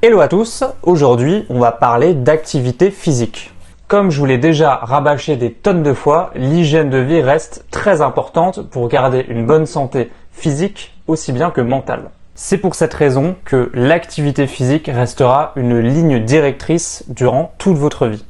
Hello à tous, aujourd'hui on va parler d'activité physique. Comme je vous l'ai déjà rabâché des tonnes de fois, l'hygiène de vie reste très importante pour garder une bonne santé physique aussi bien que mentale. C'est pour cette raison que l'activité physique restera une ligne directrice durant toute votre vie.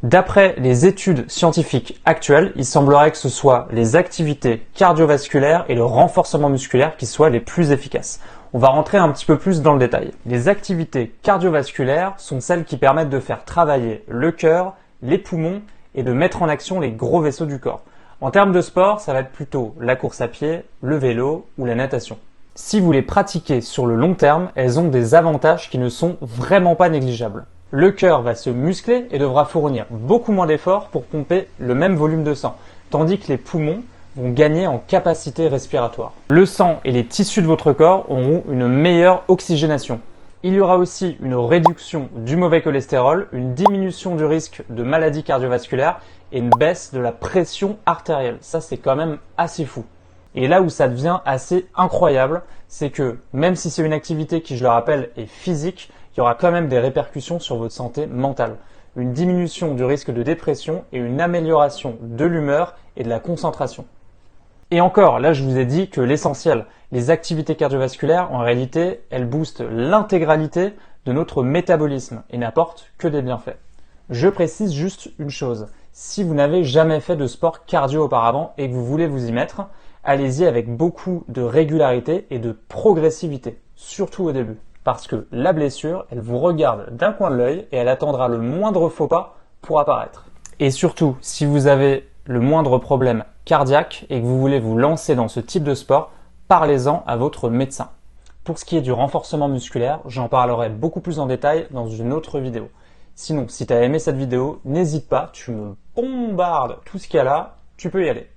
D'après les études scientifiques actuelles, il semblerait que ce soit les activités cardiovasculaires et le renforcement musculaire qui soient les plus efficaces. On va rentrer un petit peu plus dans le détail. Les activités cardiovasculaires sont celles qui permettent de faire travailler le cœur, les poumons et de mettre en action les gros vaisseaux du corps. En termes de sport, ça va être plutôt la course à pied, le vélo ou la natation. Si vous les pratiquez sur le long terme, elles ont des avantages qui ne sont vraiment pas négligeables. Le cœur va se muscler et devra fournir beaucoup moins d'efforts pour pomper le même volume de sang, tandis que les poumons vont gagner en capacité respiratoire. Le sang et les tissus de votre corps auront une meilleure oxygénation. Il y aura aussi une réduction du mauvais cholestérol, une diminution du risque de maladies cardiovasculaires et une baisse de la pression artérielle. Ça, c'est quand même assez fou. Et là où ça devient assez incroyable, c'est que même si c'est une activité qui, je le rappelle, est physique, il y aura quand même des répercussions sur votre santé mentale. Une diminution du risque de dépression et une amélioration de l'humeur et de la concentration. Et encore, là je vous ai dit que l'essentiel, les activités cardiovasculaires, en réalité, elles boostent l'intégralité de notre métabolisme et n'apportent que des bienfaits. Je précise juste une chose, si vous n'avez jamais fait de sport cardio auparavant et que vous voulez vous y mettre, allez-y avec beaucoup de régularité et de progressivité, surtout au début. Parce que la blessure, elle vous regarde d'un coin de l'œil et elle attendra le moindre faux pas pour apparaître. Et surtout, si vous avez le moindre problème cardiaque et que vous voulez vous lancer dans ce type de sport, parlez-en à votre médecin. Pour ce qui est du renforcement musculaire, j'en parlerai beaucoup plus en détail dans une autre vidéo. Sinon, si tu as aimé cette vidéo, n'hésite pas, tu me bombardes tout ce qu'il y a là, tu peux y aller.